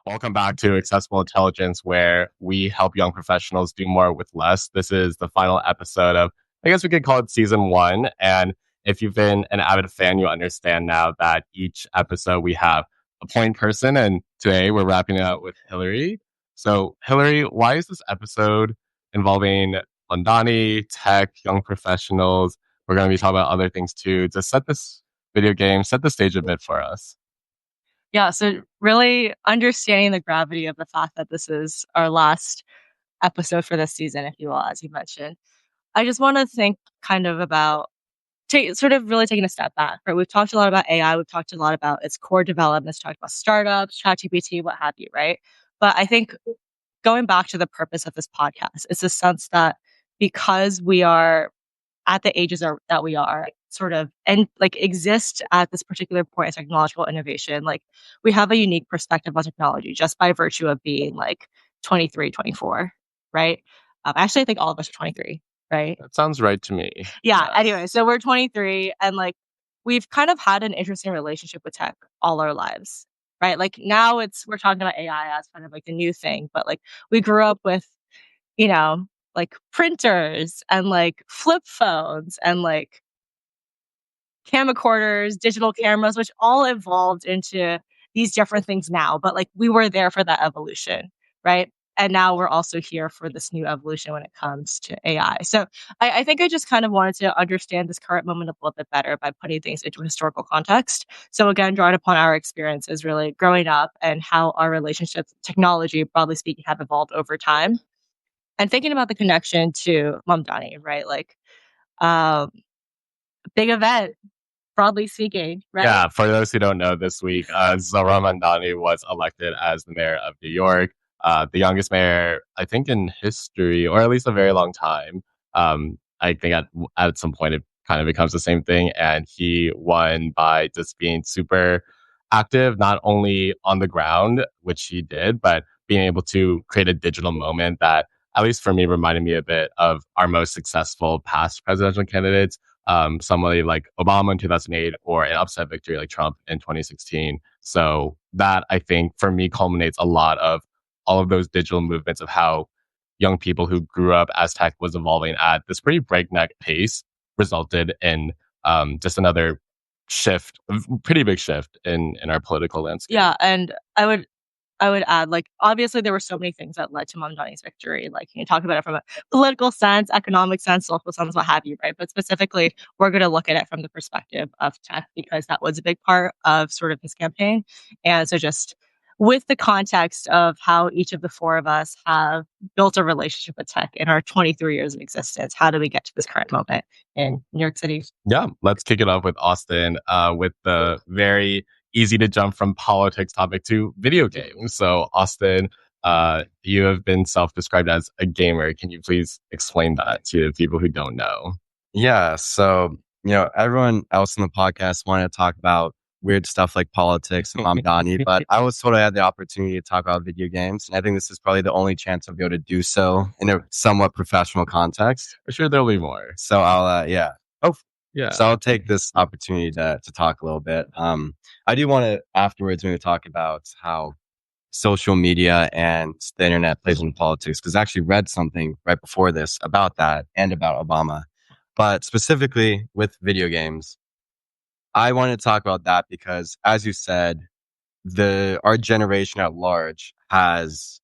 Welcome back to Accessible Intelligence, where we help young professionals do more with less. This is the final episode of, I guess we could call it season one. And if you've been an avid fan, you understand now that each episode we have a point person. And today we're wrapping it up with Hillary. So, Hillary, why is this episode involving Londani, tech, young professionals? We're going to be talking about other things too. To set this video game, set the stage a bit for us. Yeah, so really understanding the gravity of the fact that this is our last episode for this season, if you will, as you mentioned. I just want to think kind of about sort of really taking a step back, right? We've talked a lot about AI, we've talked a lot about its core developments, talked about startups, ChatGPT, what have you, right? But I think going back to the purpose of this podcast, it's a sense that because we are at the ages that we are sort of and like exist at this particular point of technological innovation, like we have a unique perspective on technology just by virtue of being like 23, 24, right? Actually, I think all of us are 23, right? That sounds right to me. Yeah. Anyway, so we're 23 and like we've kind of had an interesting relationship with tech all our lives, right? Like now we're talking about AI as kind of like the new thing, but like we grew up with, you know, like printers and like flip phones and like camcorders, digital cameras, which all evolved into these different things now. But like we were there for that evolution, right? And now we're also here for this new evolution when it comes to AI. So I think I just kind of wanted to understand this current moment a little bit better by putting things into historical context. So again, drawing upon our experiences really growing up and how our relationships with technology, broadly speaking, have evolved over time. And thinking about the connection to Mamdani, right? Like um big event, broadly speaking, right? Yeah, for those who don't know, this week, Zohran Mamdani was elected as the mayor of New York, the youngest mayor, I think, in history, or at least a very long time. I think at some point it kind of becomes the same thing, and he won by just being super active, not only on the ground, which he did, but being able to create a digital moment that, at least for me, reminded me a bit of our most successful past presidential candidates, somebody like Obama in 2008 or an upset victory like Trump in 2016. So that, I think, for me, culminates a lot of all of those digital movements of how young people who grew up as tech was evolving at this pretty breakneck pace resulted in just another shift, pretty big shift in our political landscape. Yeah, and I would add, like, obviously there were so many things that led to Mamdani's victory. Like, you talk about it from a political sense, economic sense, social sense, what have you, right? But specifically, we're going to look at it from the perspective of tech because that was a big part of sort of his campaign. And so just with the context of how each of the four of us have built a relationship with tech in our 23 years of existence, how do we get to this current moment in New York City? Yeah, let's kick it off with Austin, with the very easy to jump from politics topic to video games. So, Austin, you have been self-described as a gamer. Can you please explain that to people who don't know? Yeah. So, everyone else in the podcast wanted to talk about weird stuff like politics and Mamdani, but I was told I had the opportunity to talk about video games. And I think this is probably the only chance I'll be able to do so in a somewhat professional context. I'm sure there'll be more. So I'll, Oh, Yeah. So I'll take this opportunity to talk a little bit. I do want to afterwards maybe talk about how social media and the internet plays into politics, because I actually read something right before this about that and about Obama. But specifically with video games, I wanted to talk about that because, as you said, our generation at large has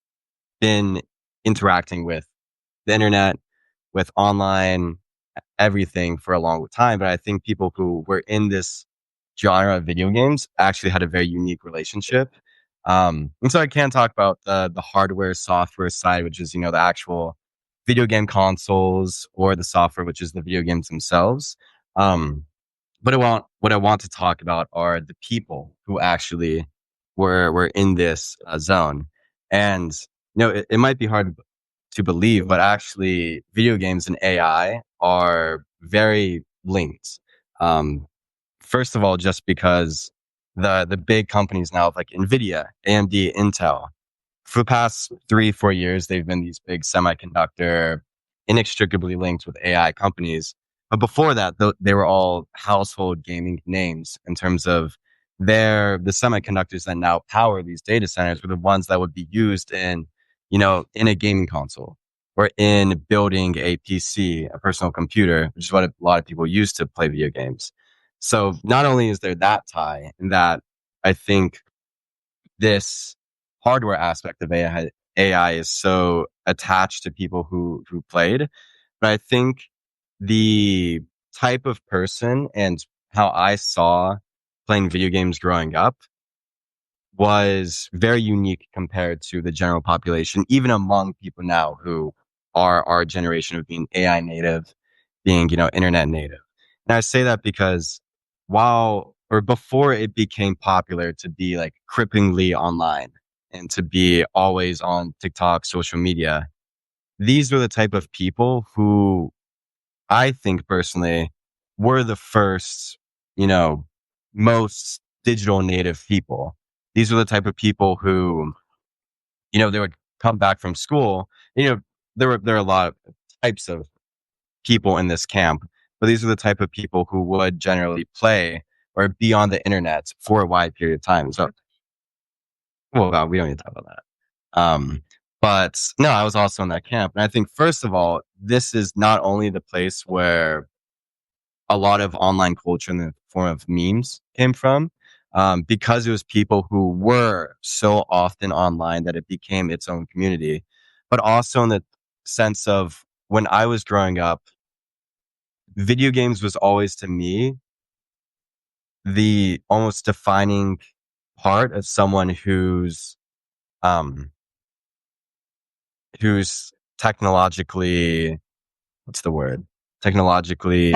been interacting with the internet, with online everything for a long time. But I think people who were in this genre of video games actually had a very unique relationship. And so I can talk about the hardware, software side, which is, the actual video game consoles, or the software, which is the video games themselves. But what I want to talk about are the people who actually were in this zone. And, it might be hard to believe, but actually video games and AI are very linked. First of all, just because the big companies now, like NVIDIA, AMD, Intel, for the past 3-4 years, they've been these big semiconductor, inextricably linked with AI companies. But before that, they were all household gaming names in terms of the semiconductors that now power these data centers were the ones that would be used in, in a gaming console or in building a PC, a personal computer, which is what a lot of people use to play video games. So not only is there that tie, and that I think this hardware aspect of AI is so attached to people who played, but I think the type of person and how I saw playing video games growing up was very unique compared to the general population, even among people now who are our generation of being AI native, being, internet native. And I say that because before it became popular to be like cripplingly online and to be always on TikTok, social media, these were the type of people who I think personally were the first, you know, most digital native people. These were the type of people who, they would come back from school. There are a lot of types of people in this camp, but these are the type of people who would generally play or be on the internet for a wide period of time. So, well, God, we don't need to talk about that. But no, I was also in that camp. And I think, first of all, this is not only the place where a lot of online culture in the form of memes came from, because it was people who were so often online that it became its own community, but also in the sense of when I was growing up, video games was always to me the almost defining part of someone um who's technologically, what's the word? Technologically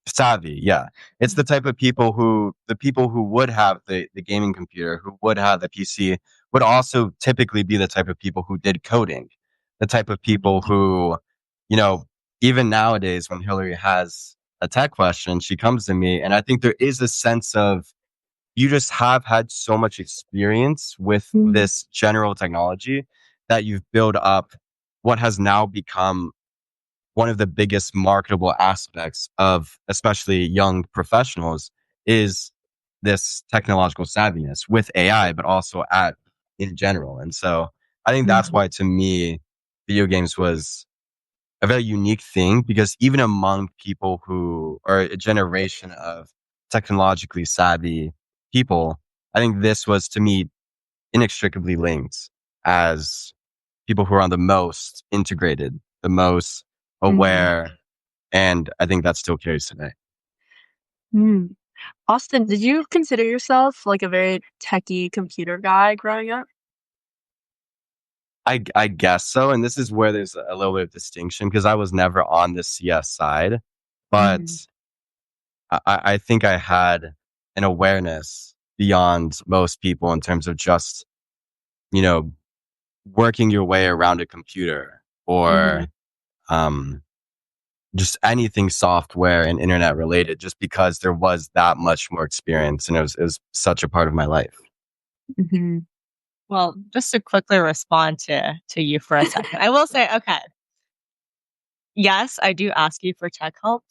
savvy. Yeah. It's the people who would have the gaming computer, who would have the PC, would also typically be the type of people who did coding, the type of people who, you know, even nowadays when Hillary has a tech question, she comes to me, and I think there is a sense of, you just have had so much experience with this general technology that you've built up what has now become one of the biggest marketable aspects of especially young professionals is this technological savviness with AI, but also in general. And so I think that's why, to me, video games was a very unique thing, because even among people who are a generation of technologically savvy people, I think this was, to me, inextricably linked as people who are on the most integrated, the most aware. And I think that still carries today. Mm. Austin, did you consider yourself like a very techie computer guy growing up? I guess so. And this is where there's a little bit of distinction, because I was never on the CS side, but I think I had an awareness beyond most people in terms of just, you know, working your way around a computer, or um, just anything software and internet related, just because there was that much more experience, and it was such a part of my life. Mm-hmm. Well, just to quickly respond to you for a second, I will say, okay, yes, I do ask you for tech help.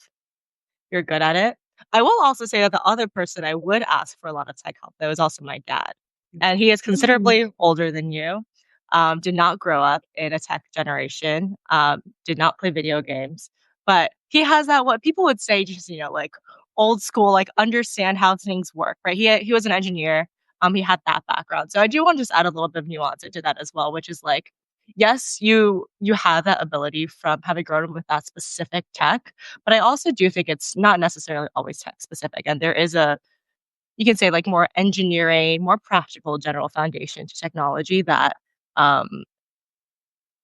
You're good at it. I will also say that the other person I would ask for a lot of tech help, that was also my dad. And he is considerably older than you, did not grow up in a tech generation, did not play video games, but he has that, what people would say, just, like old school, like understand how things work, right? He was an engineer. He had that background. So I do want to just add a little bit of nuance into that as well, which is like, yes, you have that ability from having grown up with that specific tech, but I also do think it's not necessarily always tech specific. And there is you can say like more engineering, more practical general foundation to technology um,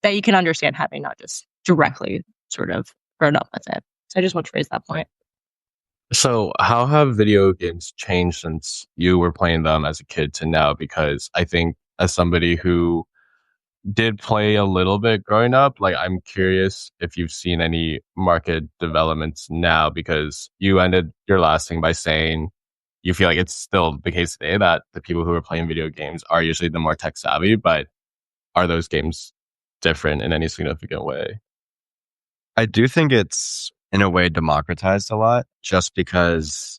that you can understand having not just directly sort of grown up with it. So I just want to raise that point. So, how have video games changed since you were playing them as a kid to now? Because I think, as somebody who did play a little bit growing up, like, I'm curious if you've seen any market developments now, because you ended your last thing by saying you feel like it's still the case today that the people who are playing video games are usually the more tech savvy, but are those games different in any significant way? I do think it's in a way democratized a lot, just because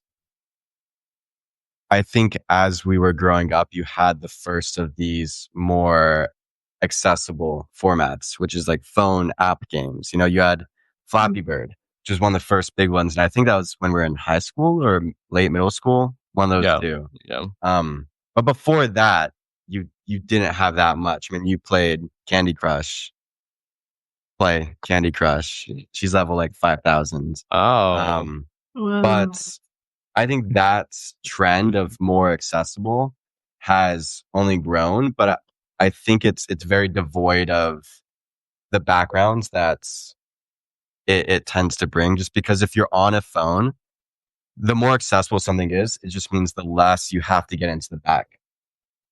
I think as we were growing up, you had the first of these more accessible formats, which is like phone app games. You know, you had Flappy Bird, which was one of the first big ones. And I think that was when we were in high school or late middle school, one of those Yeah. two. Yeah. But before that, you didn't have that much. I mean, you played Candy Crush. Play Candy Crush. She's level like 5,000. Oh, Whoa. But I think that trend of more accessible has only grown, but I think it's very devoid of the backgrounds that it tends to bring. Just because if you're on a phone, the more accessible something is, it just means the less you have to get into the back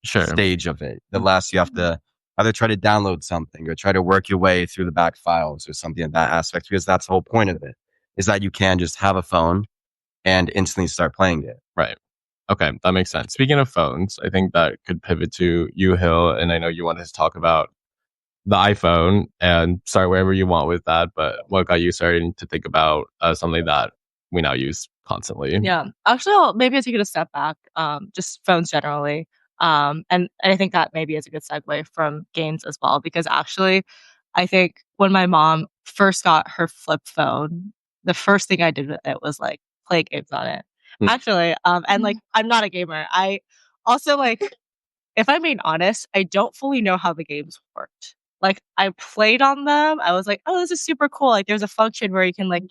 sure. stage of it. The less you have to either try to download something or try to work your way through the back files or something in that aspect, because that's the whole point of it, is that you can just have a phone and instantly start playing it. Right. Okay, that makes sense. Speaking of phones, I think that could pivot to you, Hill, and I know you wanted to talk about the iPhone and start wherever you want with that, but what got you starting to think about something that we now use constantly? Yeah. Actually, maybe I'll take it a step back. Just phones generally. And I think that maybe is a good segue from games as well, because actually, I think when my mom first got her flip phone, the first thing I did with it was like play games on it. Hmm. Actually, and like I'm not a gamer. I also like, if I'm being honest, I don't fully know how the games worked. Like I played on them. I was like, oh, this is super cool. Like there's a function where you can like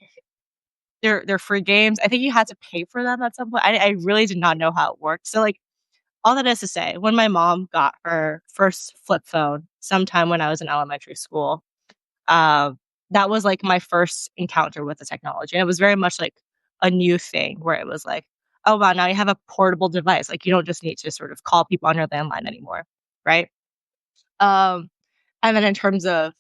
they're free games. I think you had to pay for them at some point. I really did not know how it worked. So like all that is to say, when my mom got her first flip phone, sometime when I was in elementary school, that was like my first encounter with the technology. And it was very much like a new thing where it was like, oh wow, now you have a portable device. Like you don't just need to sort of call people on your landline anymore, right? Um, and then in terms of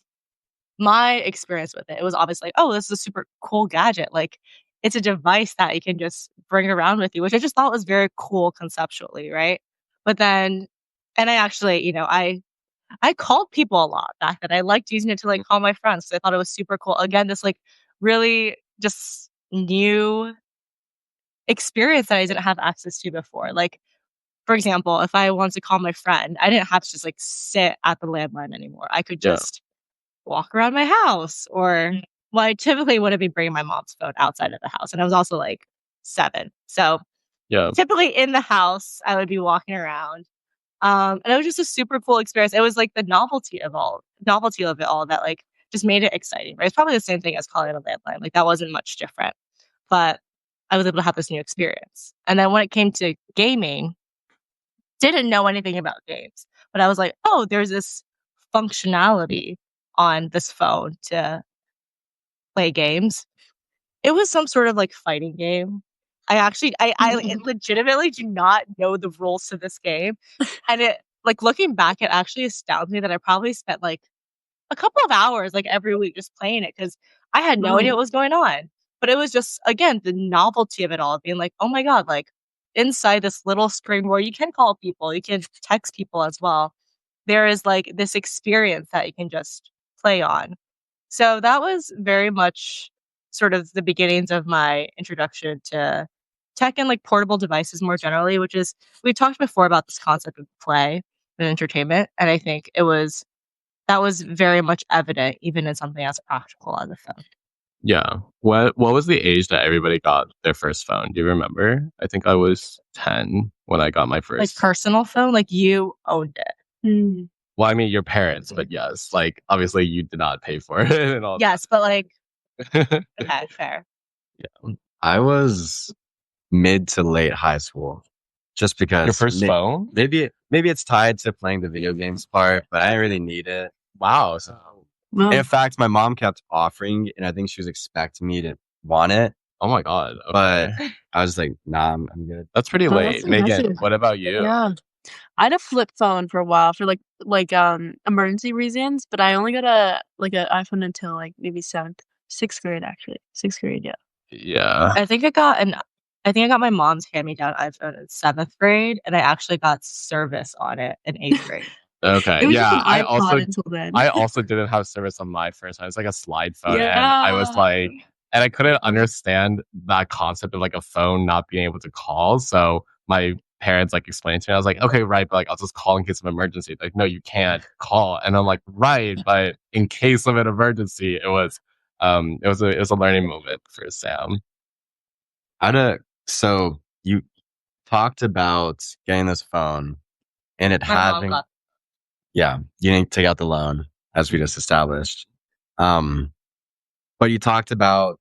my experience with it, it was obviously like, oh, this is a super cool gadget. Like it's a device that you can just bring around with you, which I just thought was very cool conceptually, right? But then, and I actually, I called people a lot back then. I liked using it to like call my friends. So I thought it was super cool. Again, this like really just new experience that I didn't have access to before. Like, for example, if I wanted to call my friend, I didn't have to just like sit at the landline anymore. I could Yeah. just walk around my house or well, I typically wouldn't be bringing my mom's phone outside of the house. And I was also like 7. So Yeah. typically in the house, I would be walking around. And it was just a super cool experience. It was like the novelty of it all that like just made it exciting, right? It's probably the same thing as calling a landline. Like that wasn't much different, but I was able to have this new experience. And then when it came to gaming, didn't know anything about games, but I was like, oh, there's this functionality on this phone to play games. It was some sort of like fighting game. I legitimately do not know the rules to this game. And it like looking back, it actually astounds me that I probably spent like a couple of hours like every week just playing it because I had no idea what was going on. But it was just again the novelty of it all, being like, oh my god, like inside this little screen where you can call people, you can text people as well. There is like this experience that you can just play on. So that was very much sort of the beginnings of my introduction to tech and like portable devices more generally, which is we talked before about this concept of play and entertainment. And I think that was very much evident even in something as practical as a phone. Yeah. What was the age that everybody got their first phone? Do you remember? I think I was 10 when I got my Like first. personal phone, like you owned it. Well, I mean your parents, but yes, like obviously you did not pay for it and all Yes, but like that. okay, fair. Yeah. I was mid to late high school, just because Your first phone? maybe it's tied to playing the video games part, but I didn't really need it. Wow. So, Well, In fact, my mom kept offering, and I think she was expecting me to want it, oh my god. Okay. but I was like, nah, I'm good. That's pretty Oh, late. that's Megan, impressive. what about you? yeah. I had a flip phone for a while for like emergency reasons, but I only got a iPhone until like maybe 6th grade actually. 6th grade, yeah. Yeah. I think I think I got my mom's hand-me-down iPhone in 7th grade, and I actually got service on it in 8th grade. Okay. It was Yeah. just an iPod until then. I also didn't have service on my first one. It's like a slide phone. Yeah. And I was like, and I couldn't understand that concept of like a phone not being able to call. So my parents like explained to me, I was like, okay, right, but like I'll just call in case of emergency. Like, no, you can't call. And I'm like, right, but in case of an emergency, it was a learning moment for Sam. So you talked about getting this phone and it My mom having, got yeah, you didn't take out the loan as we just established. But you talked about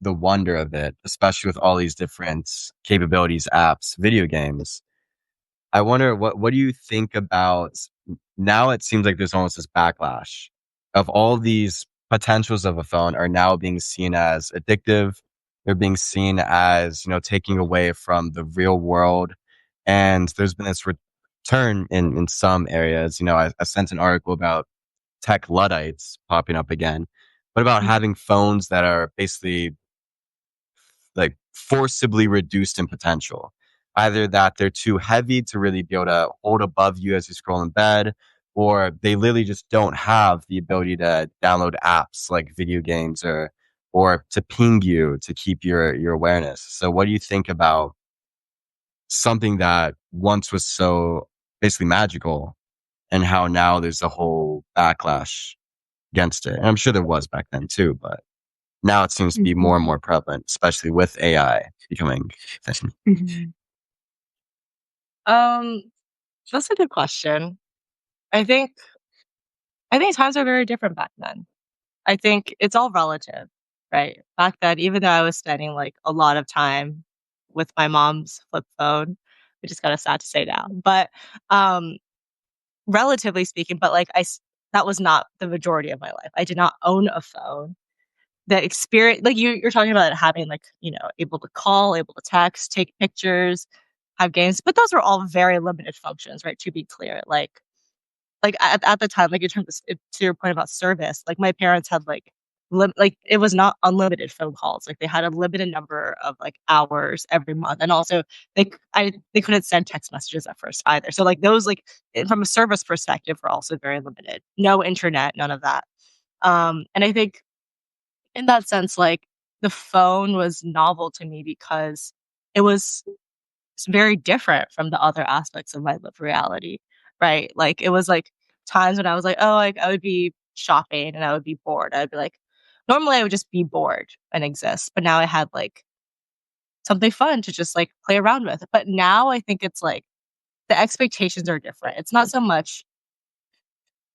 the wonder of it, especially with all these different capabilities, apps, video games. I wonder what do you think about now? It seems like there's almost this backlash of all these potentials of a phone are now being seen as addictive. They're being seen as, taking away from the real world. And there's been this return in some areas. I sent an article about tech Luddites popping up again, but about having phones that are basically like forcibly reduced in potential. Either that they're too heavy to really be able to hold above you as you scroll in bed, or they literally just don't have the ability to download apps like video games or to ping you to keep your awareness. So what do you think about something that once was so basically magical and how now there's a whole backlash against it? And I'm sure there was back then too, but now it seems to be more and more prevalent, especially with AI becoming a thing. That's a good question. I think times are very different back then. I think it's all relative, right? Back then, even though I was spending like a lot of time with my mom's flip phone, which is kind of sad to say now, but um, relatively speaking, but like that was not the majority of my life. I did not own a phone. The experience, like you're talking about having like, able to call, able to text, take pictures, have games, but those were all very limited functions, right? To be clear, like at the time, like in terms of, to your point about service, like my parents had like like it was not unlimited phone calls. Like they had a limited number of like hours every month, and also they couldn't send text messages at first either. So like those from a service perspective were also very limited. No internet, none of that. And I think in that sense, like the phone was novel to me because it was it's very different from the other aspects of my lived reality, right? Like it was like times when I was like, oh, like I would be shopping and I would be bored. I'd be like, normally I would just be bored and exist, but now I had like something fun to just like play around with. But now I think it's like the expectations are different. It's not so much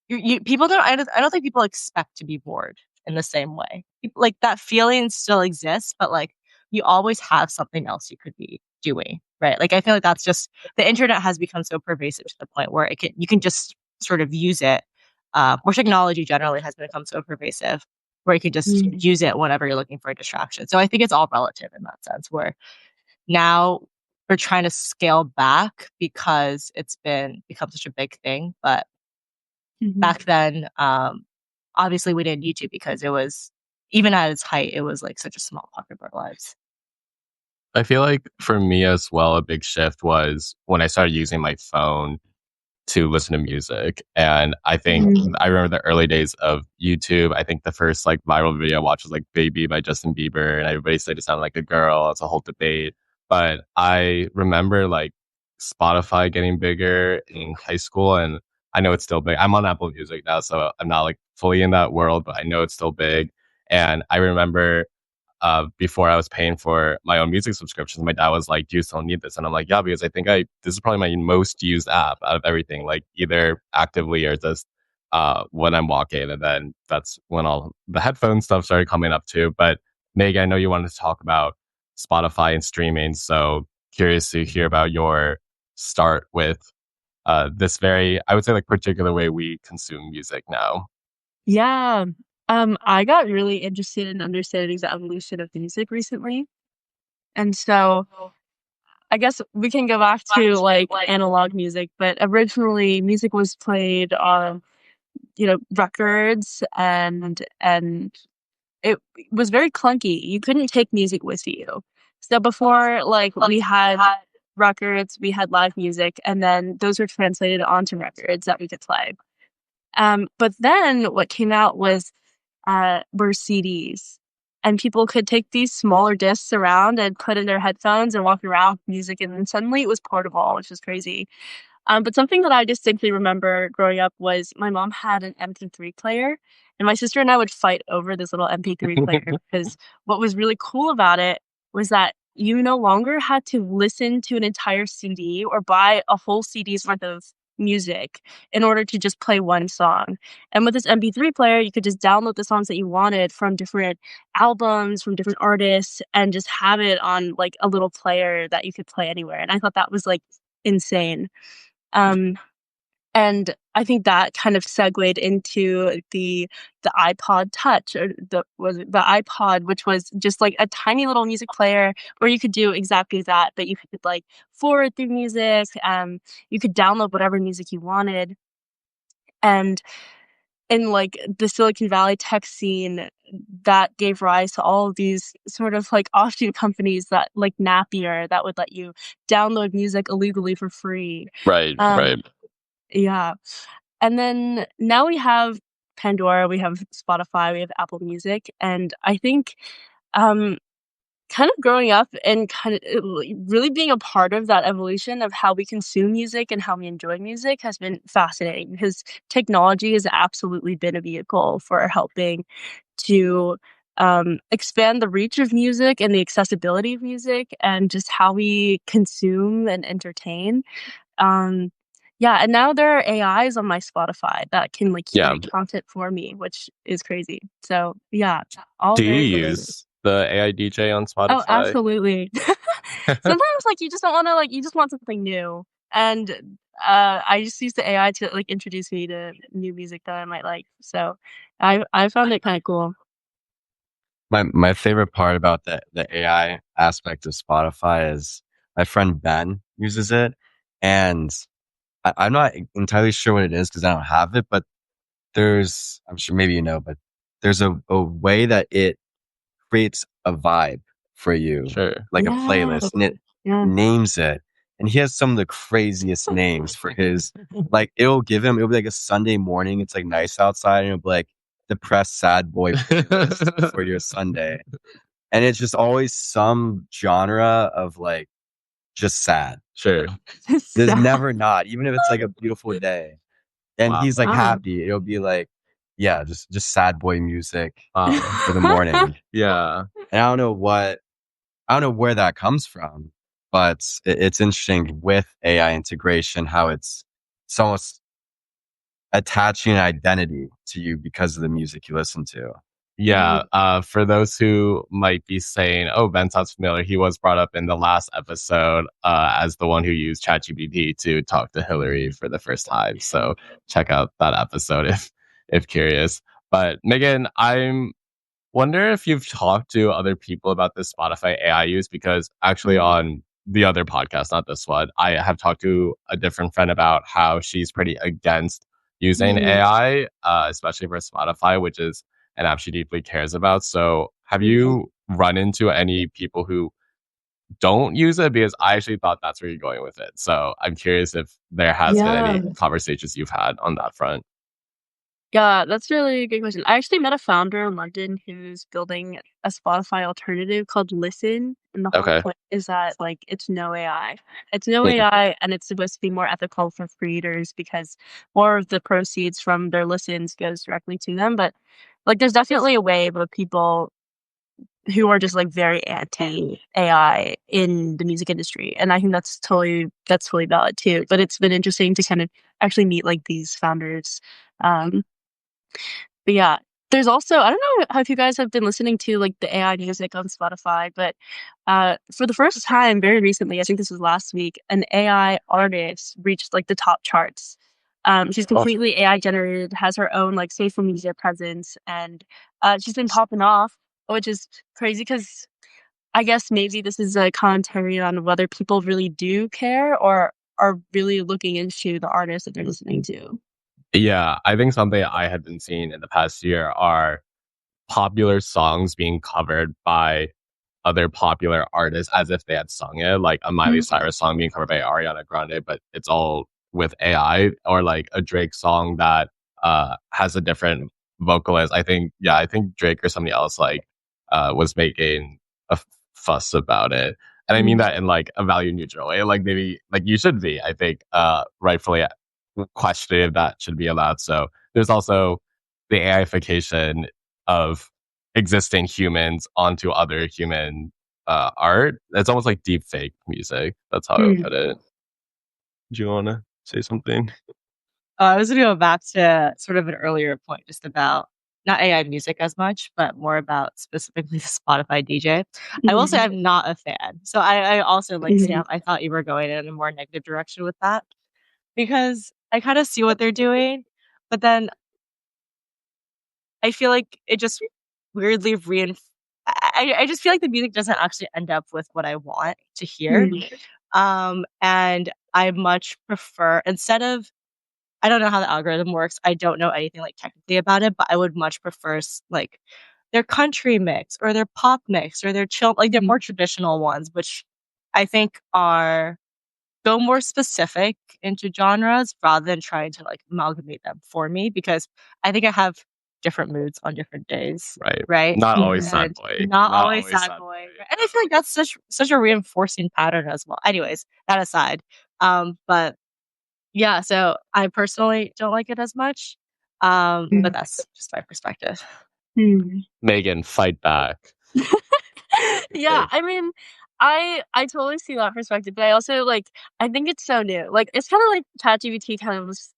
people don't. I don't think people expect to be bored in the same way. Like that feeling still exists, but like you always have something else you could be doing, right? Like I feel like that's just the internet has become so pervasive to the point where you can just sort of use it. Or technology generally has become so pervasive where you can just use it whenever you're looking for a distraction. So I think it's all relative in that sense. Where now we're trying to scale back because it's become such a big thing, but back then, obviously we didn't need to because it was even at its height, it was like such a small part of our lives. I feel like for me as well, a big shift was when I started using my phone to listen to music. And I think I remember the early days of YouTube. I think the first like viral video I watched was like Baby by Justin Bieber, and everybody said it sounded like a girl. It's a whole debate. But I remember like Spotify getting bigger in high school, and I know it's still big. I'm on Apple Music now, so I'm not like fully in that world, but I know it's still big. And I remember before I was paying for my own music subscriptions, my dad was like, "Do you still need this?" And I'm like, "Yeah, because I think this is probably my most used app out of everything, like either actively or just when I'm walking." And then that's when all the headphone stuff started coming up too. But Meg, I know you wanted to talk about Spotify and streaming, so curious to hear about your start with this very, I would say, like particular way we consume music now. Yeah. I got really interested in understanding the evolution of music recently. And so I guess we can go back to like analog music, but originally music was played on, records and it was very clunky. You couldn't take music with you. So before like we had records, we had live music, and then those were translated onto records that we could play. But then what came out was were CDs. and people could take these smaller discs around and put in their headphones and walk around with music, and then suddenly it was portable, which was crazy. But something that I distinctly remember growing up was my mom had an MP3 player, and my sister and I would fight over this little MP3 player because what was really cool about it was that you no longer had to listen to an entire CD or buy a whole CD's worth of music in order to just play one song. And with this MP3 player, you could just download the songs that you wanted from different albums, from different artists, and just have it on like a little player that you could play anywhere. And I thought that was like insane. Um, and I think that kind of segued into the iPod Touch, or the iPod, which was just like a tiny little music player where you could do exactly that, but you could like forward through music. You could download whatever music you wanted. And in like the Silicon Valley tech scene, that gave rise to all of these sort of like offshoot companies that like Napier that would let you download music illegally for free. Right, right. Yeah. And then now we have Pandora, we have Spotify, we have Apple Music, and I think um kind of growing up and kind of really being a part of that evolution of how we consume music and how we enjoy music has been fascinating, because technology has absolutely been a vehicle for helping to expand the reach of music and the accessibility of music and just how we consume and entertain. Um, yeah, and now there are AIs on my Spotify that can like Yeah. curate content for me, which is crazy. So yeah, all Do you very related. use the AI DJ on Oh, Spotify? absolutely. Sometimes like you just don't want to, like you just want something new, and I just use the AI to like introduce me to new music that I might like. So I found it kind of cool. My favorite part about the AI aspect of Spotify is my friend Ben uses it, and I'm not entirely sure what it is because I don't have it, but I'm sure maybe you know, but there's a way that it creates a vibe for you, Sure. like a Yeah. playlist, and it Yeah. names it. And he has some of the craziest names for his, like, it'll be like a Sunday morning. It's like nice outside, and it'll be like depressed, sad boy playlist for your Sunday. And it's just always some genre of like just sad. Sure. There's Sad. never not, even if it's like a beautiful day. And Wow. he's like Wow. happy. It'll be like, yeah, just sad boy music Wow. for the morning. Yeah. And I don't know where that comes from, but it's interesting with AI integration, how it's almost attaching an identity to you because of the music you listen to. Yeah. For those who might be saying, "Oh, Ben sounds familiar," he was brought up in the last episode as the one who used ChatGPT to talk to Hillary for the first time. So check out that episode if curious. But Megan, I'm wonder if you've talked to other people about this Spotify AI use, because actually on the other podcast, not this one, I have talked to a different friend about how she's pretty against using AI, especially for Spotify, which is an app she deeply cares about. So have you run into any people who don't use it? Because I actually thought that's where you're going with it. So I'm curious if there has been any conversations you've had on that front. Yeah, that's really a good question. I actually met a founder in London who's building a Spotify alternative called Listen, and the whole Okay. point is that like it's no AI. It's no AI, and it's supposed to be more ethical for creators because more of the proceeds from their listens goes directly to them. But like, there's definitely a wave of people who are just like very anti AI in the music industry, and I think that's totally valid too. But it's been interesting to kind of actually meet like these founders. Um, but yeah, there's also, I don't know if you guys have been listening to like the AI music on Spotify, but for the first time very recently, I think this was last week, an AI artist reached like the top charts. She's completely AI generated, has her own like social media presence, and she's been popping off, which is crazy because I guess maybe this is a commentary on whether people really do care or are really looking into the artists that they're listening to. Yeah, I think something I had been seeing in the past year are popular songs being covered by other popular artists as if they had sung it, like a Miley Cyrus song being covered by Ariana Grande, but it's all with AI, or like a Drake song that has a different vocalist. I think Drake or somebody else like was making a fuss about it. And I mean that in like a value neutral way. Like maybe like you should be, I think, rightfully questioning if that should be allowed. So there's also the AIification of existing humans onto other human art. It's almost like deep fake music. That's how I would put it. Do you want to say something? I was going to go back to sort of an earlier point just about not AI music as much, but more about specifically the Spotify DJ. I will say I'm not a fan. So I also like Sam. I thought you were going in a more negative direction with that because I kind of see what they're doing, but then I feel like it just weirdly I just feel like the music doesn't actually end up with what I want to hear. And I much prefer instead of I don't know how the algorithm works. I don't know anything like technically about it, but I would much prefer like their country mix or their pop mix or their chill, like their more traditional ones, which I think are go more specific into genres rather than trying to like amalgamate them for me because I think I have different moods on different days. Right. Right. Not always sad boy. Not always sad boy. And I feel like that's such a reinforcing pattern as well. Anyways, that aside. But yeah, so I personally don't like it as much. But that's just my perspective. Megan, fight back. Yeah, I mean, I totally see that perspective, but I also like I think it's so new. Like it's kind of like ChatGPT kind of was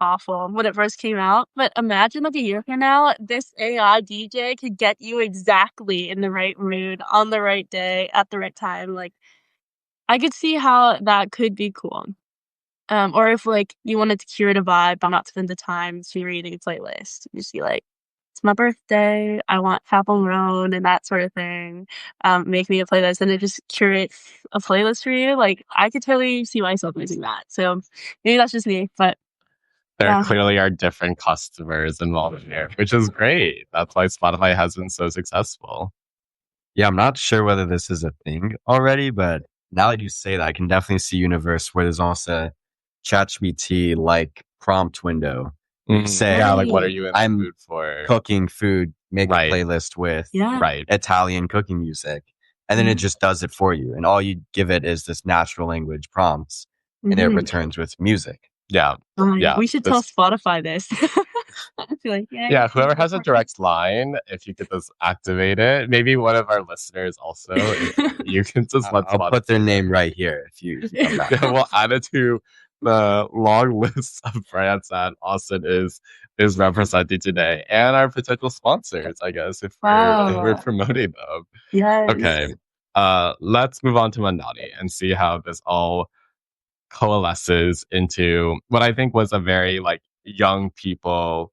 awful when it first came out, but imagine like a year from now, this AI DJ could get you exactly in the right mood on the right day at the right time. Like I could see how that could be cool. Or if like you wanted to curate a vibe but not spend the time curating a playlist. You just be like, it's my birthday, I want Chapel Roan and that sort of thing. Make me a playlist and it just curates a playlist for you. Like I could totally see myself using that. So maybe that's just me, but there clearly are different customers involved here, which is great. That's why Spotify has been so successful. Yeah, I'm not sure whether this is a thing already, but now that you say that, I can definitely see a universe where there's also a ChatGPT like prompt window. Say, yeah, like what are you in the mood for? Cooking food, make a playlist with Italian cooking music. And then it just does it for you. And all you give it is this natural language prompts and it returns with music. Yeah. Yeah. We should tell Spotify this. I feel like, yeah, whoever has a direct line, if you could just activate it, maybe one of our listeners also, you can just let I'll put their name right here if you come back. Yeah, we'll add it to the long list of brands that Austin is representing today and our potential sponsors, I guess, if we're promoting them. Yes. Okay. Let's move on to Mandani and see how this all coalesces into what I think was a very like young people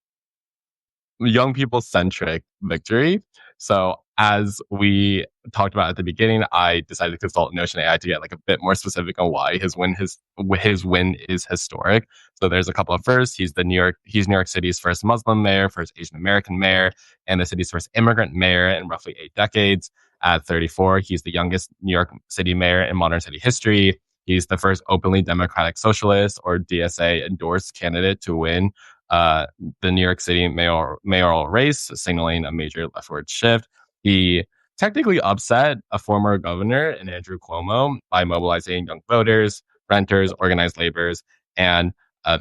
centric victory. So as we talked about at the beginning, I decided to consult Notion AI to get like a bit more specific on why his win is historic. So there's a couple of firsts. He's New York City's first Muslim mayor, first Asian American mayor, and the city's first immigrant mayor in roughly 8 decades. At 34, he's the youngest New York City mayor in modern city history. He's the first openly Democratic Socialist or DSA endorsed candidate to win the New York City mayoral race, signaling a major leftward shift. He technically upset a former governor in Andrew Cuomo by mobilizing young voters, renters, organized laborers, and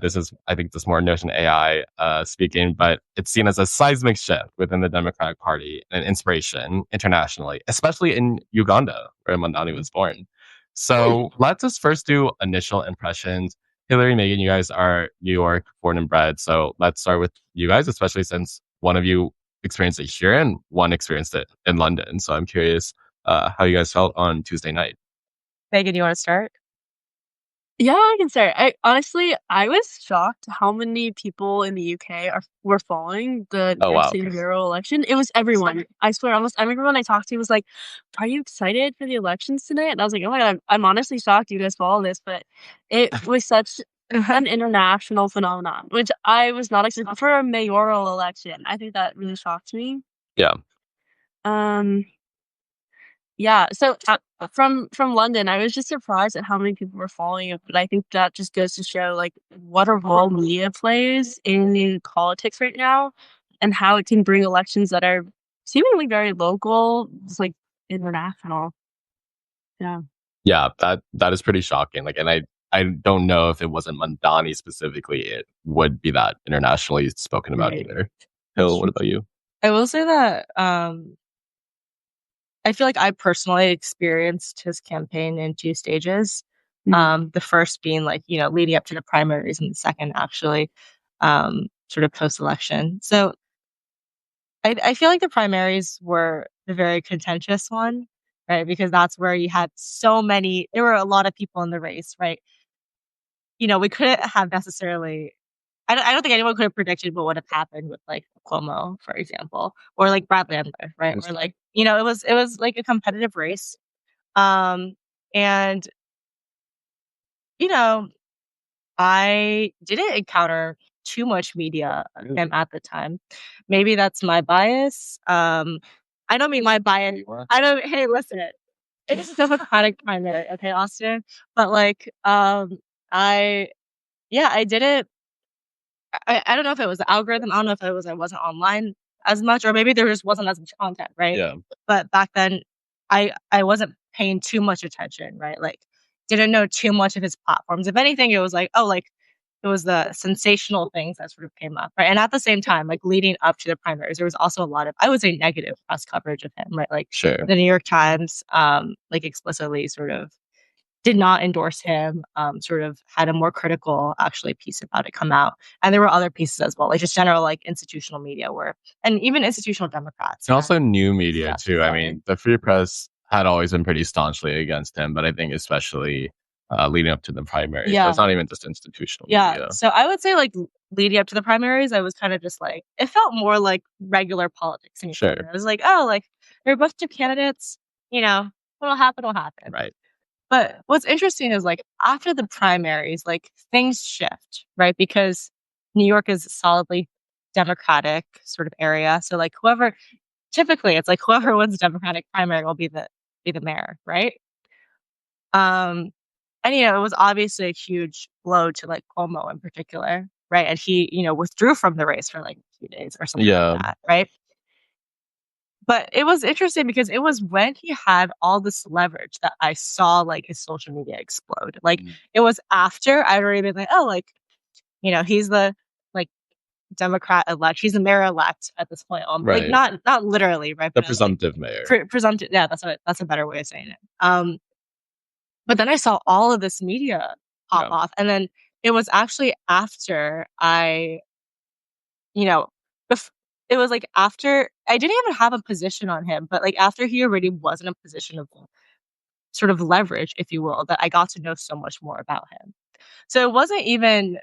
this is, I think, this more Notion AI speaking, but it's seen as a seismic shift within the Democratic Party and inspiration internationally, especially in Uganda, where Mandani was born. So let's just first do initial impressions. Hillary, Megan, you guys are New York born and bred. So let's start with you guys, especially since one of you experienced it here and one experienced it in London. So I'm curious how you guys felt on Tuesday night. Megan, you want to start? Yeah, I can start. I was shocked how many people in the UK were following the New York City mayoral election. It was everyone. I swear, almost everyone I talked to was like, "Are you excited for the elections tonight?" And I was like, "Oh my god, I'm honestly shocked you guys follow this." But it was such an international phenomenon, which I was not expecting for a mayoral election. I think that really shocked me. Yeah. Yeah, so from London, I was just surprised at how many people were following it, but I think that just goes to show like what a role media plays in politics right now and how it can bring elections that are seemingly very local, just like international. Yeah. Yeah, that is pretty shocking. Like, and I don't know if it wasn't Mandani specifically, it would be that internationally spoken about Right. either. Hill, what about you? I will say that I feel like I personally experienced his campaign in 2 stages. The first being like, leading up to the primaries, and the second actually sort of post-election. So I feel like the primaries were the very contentious one, right? Because that's where you had there were a lot of people in the race, right? We couldn't have necessarily I don't think anyone could have predicted what would have happened with like Cuomo, for example, or like Brad Landler, right? Or like, it was like a competitive race. And you know, I didn't encounter too much media of him at the time. Maybe that's my bias. I don't mean my bias. I don't. Hey, listen, it's a Democratic primary, okay, Austin. But like, I yeah, I didn't. I don't know if it was the algorithm. I don't know if it was I wasn't online as much, or maybe there just wasn't as much content, right? Yeah. But back then, I wasn't paying too much attention, right? Like, didn't know too much of his platforms. If anything, it was like, oh, like it was the sensational things that sort of came up, right? And at the same time, like leading up to the primaries, there was also a lot of, I would say, negative press coverage of him, right? Like Sure. the New York Times, like explicitly sort of did not endorse him, sort of had a more critical actually piece about it come out. And there were other pieces as well, like just general like institutional media and even institutional Democrats. And also new media Yeah, too. I sorry. mean, the Free Press had always been pretty staunchly against him, but I think especially leading up to the primary. So Yeah. it's not even just institutional Yeah. media. So I would say like leading up to the primaries, I was kind of just like, it felt more like regular politics. Sure. I was like, oh, like there are a bunch of candidates, what'll happen will happen. Right. But what's interesting is like after the primaries, like things shift, right? Because New York is a solidly Democratic sort of area. So like typically it's like whoever wins the Democratic primary will be the mayor, right? And it was obviously a huge blow to like Cuomo in particular, right? And he, withdrew from the race for like a few days or something like that, right? But it was interesting because it was when he had all this leverage that I saw like his social media explode. Like it was after I'd already been like, oh, like, he's the like Democrat elect. He's the mayor elect at this point. Right. Like not literally, right? The But presumptive mayor. Presumptive. Yeah, that's a better way of saying it. But then I saw all of this media pop off, and then it was actually after it was like after I didn't even have a position on him, but like after he already was in a position of sort of leverage, if you will, that I got to know so much more about him. So it wasn't even,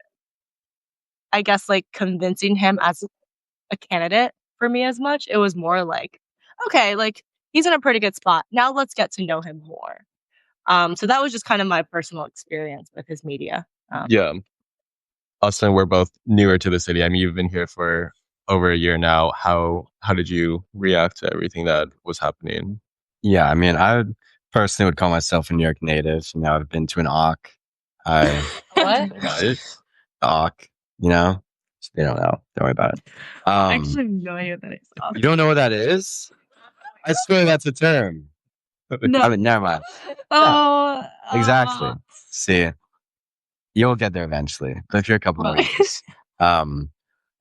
I guess, like convincing him as a candidate for me as much. It was more like, okay, like he's in a pretty good spot. Now let's get to know him more. So that was just kind of my personal experience with his media. Yeah. Austin, we're both newer to the city. I mean, you've been here for over a year now. How did you react to everything that was happening? Yeah, I mean, I personally would call myself a New York native. I've been to an AUK. What? AUK, they don't know. Don't worry about it. I actually have no idea what that is. You don't know what that is? I swear that's a term. No. I mean, never mind. Oh, Exactly. See, you'll get there eventually. Go through a couple more years.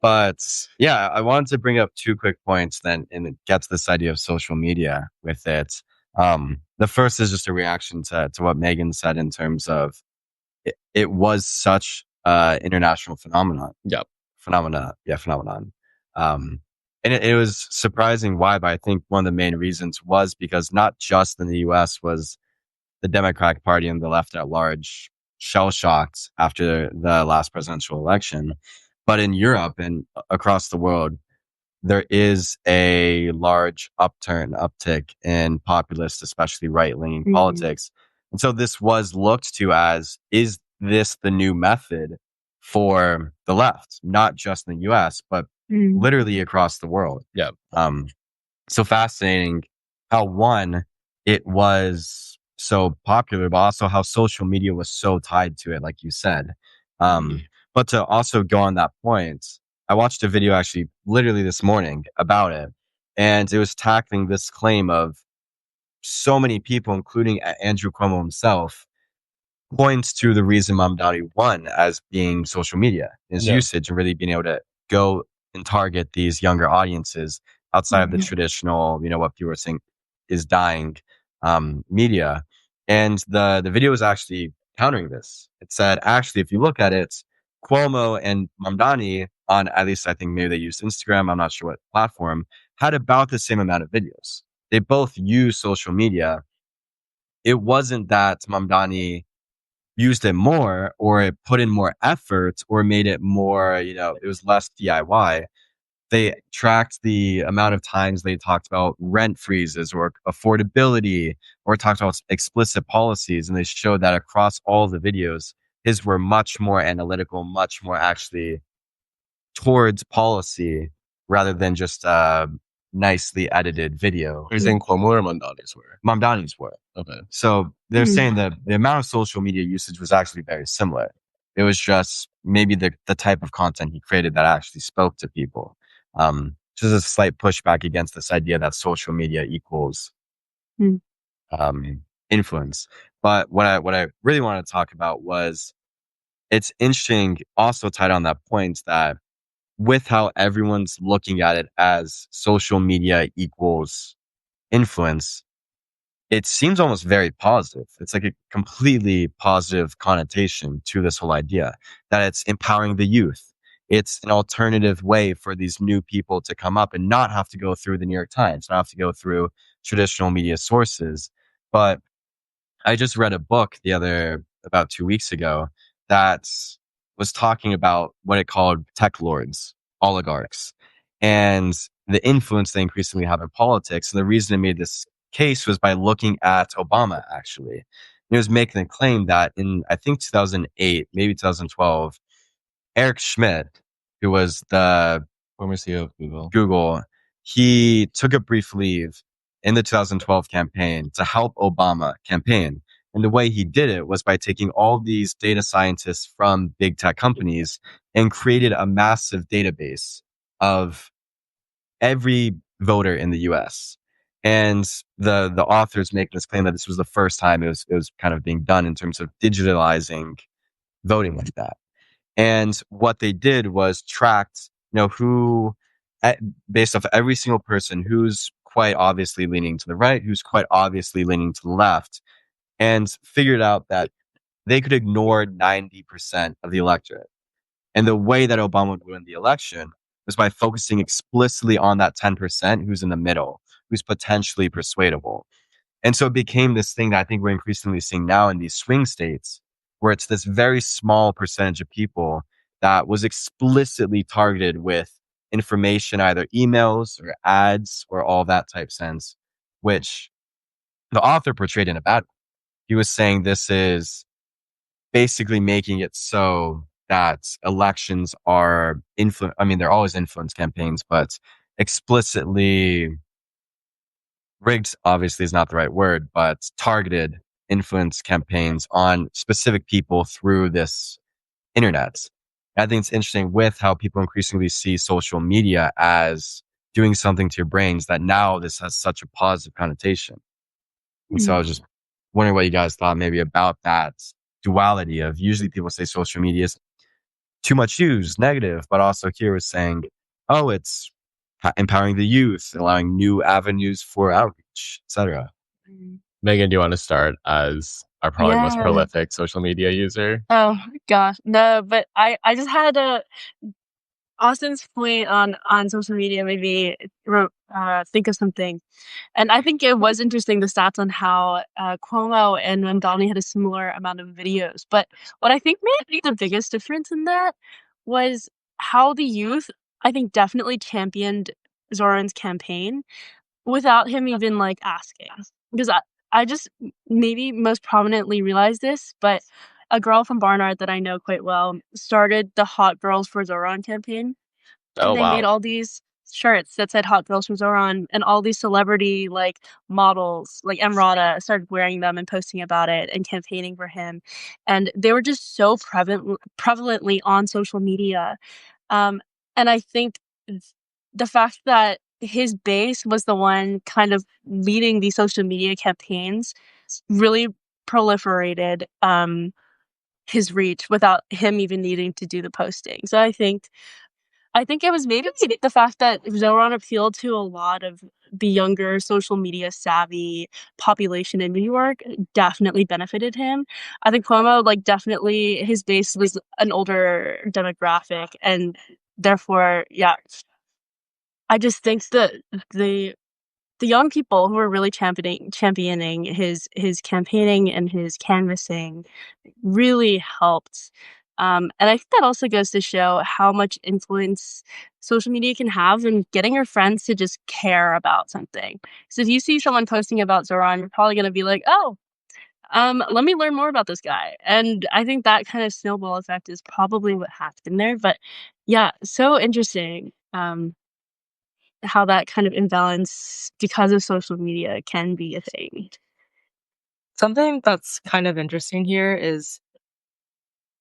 But yeah, I wanted to bring up 2 quick points then, and it gets this idea of social media with it. The first is just a reaction to what Megan said in terms of it was such international phenomenon. Yep. Phenomenon. And it was surprising why, but I think one of the main reasons was because not just in the US was the Democratic Party and the left at large shell-shocked after the last presidential election, but in Europe and across the world, there is a large uptick in populist, especially right-leaning politics. And so this was looked to as, is this the new method for the left, not just in the US, but literally across the world? Yeah. So fascinating how it was so popular, but also how social media was so tied to it, like you said. But to also go on that point, I watched a video actually literally this morning about it. And it was tackling this claim of so many people, including Andrew Cuomo himself, points to the reason Mamdani won as being social media, his usage, and really being able to go and target these younger audiences outside of the traditional, what people are saying is dying media. And the video was actually countering this. It said, actually, if you look at it, Cuomo and Mamdani on, at least I think maybe they used Instagram, I'm not sure what platform, had about the same amount of videos. They both use social media. It wasn't that Mamdani used it more or it put in more effort or made it more, it was less DIY. They tracked the amount of times they talked about rent freezes or affordability or talked about explicit policies. And they showed that across all the videos, his were much more analytical, much more actually towards policy rather than just a nicely edited video. Are you saying Cuomo or Mamdani's were? Mamdani's were. Okay. So they're saying that the amount of social media usage was actually very similar. It was just maybe the type of content he created that actually spoke to people. Just a slight pushback against this idea that social media equals influence. But what I really wanted to talk about was it's interesting, also tied on that point, that with how everyone's looking at it as social media equals influence, it seems almost very positive. It's like a completely positive connotation to this whole idea that it's empowering the youth. It's an alternative way for these new people to come up and not have to go through the New York Times, not have to go through traditional media sources. But I just read a book about 2 weeks ago that was talking about what it called tech lords, oligarchs, and the influence they increasingly have in politics. And the reason it made this case was by looking at Obama, actually. And it was making a claim that in, I think, 2008, maybe 2012, Eric Schmidt, who was the Former CEO of Google, he took a brief leave in the 2012 campaign to help Obama campaign. And the way he did it was by taking all these data scientists from big tech companies and created a massive database of every voter in the US. And the authors make this claim that this was the first time it was kind of being done in terms of digitalizing voting like that. And what they did was tracked, who, based off every single person who's quite obviously leaning to the right, who's quite obviously leaning to the left, and figured out that they could ignore 90% of the electorate. And the way that Obama would win the election was by focusing explicitly on that 10% who's in the middle, who's potentially persuadable. And so it became this thing that I think we're increasingly seeing now in these swing states, where it's this very small percentage of people that was explicitly targeted with information, either emails or ads or all that type sense, which the author portrayed in a bad way. He was saying this is basically making it so that elections are they're always influence campaigns, but explicitly rigged obviously is not the right word, but targeted influence campaigns on specific people through this internet. I think it's interesting with how people increasingly see social media as doing something to your brains that now this has such a positive connotation. And so I was just wondering what you guys thought maybe about that duality of usually people say social media is too much use, negative, but also here was saying, oh, it's empowering the youth, allowing new avenues for outreach, etc. Megan, do you want to start as our probably most Yeah. prolific social media user? Oh gosh, no, but I just had Austin's point on social media made me think of something. And I think it was interesting, the stats on how Cuomo and Mamdani had a similar amount of videos. But what I think made the biggest difference in that was how the youth, I think, definitely championed Zoran's campaign without him even like asking. Because I just maybe most prominently realized this, but a girl from Barnard that I know quite well started the Hot Girls for Zoran campaign. Oh, And they wow. made all these shirts that said Hot Girls from Zoran, and all these celebrity like models like Emrata started wearing them and posting about it and campaigning for him. And they were just so prevalently on social media. And I think the fact that his base was the one kind of leading these social media campaigns, really proliferated his reach without him even needing to do the posting. So I think it was maybe the fact that Zoran appealed to a lot of the younger social media savvy population in New York definitely benefited him. I think Cuomo, like, definitely his base was an older demographic, and therefore, yeah, I just think that the the young people who are really championing his campaigning and his canvassing really helped. And I think that also goes to show how much influence social media can have in getting your friends to just care about something. So if you see someone posting about Zoran, you're probably going to be like, oh, let me learn more about this guy. And I think that kind of snowball effect is probably what happened there. But yeah, so interesting. How that kind of imbalance because of social media can be a thing. Something that's kind of interesting here is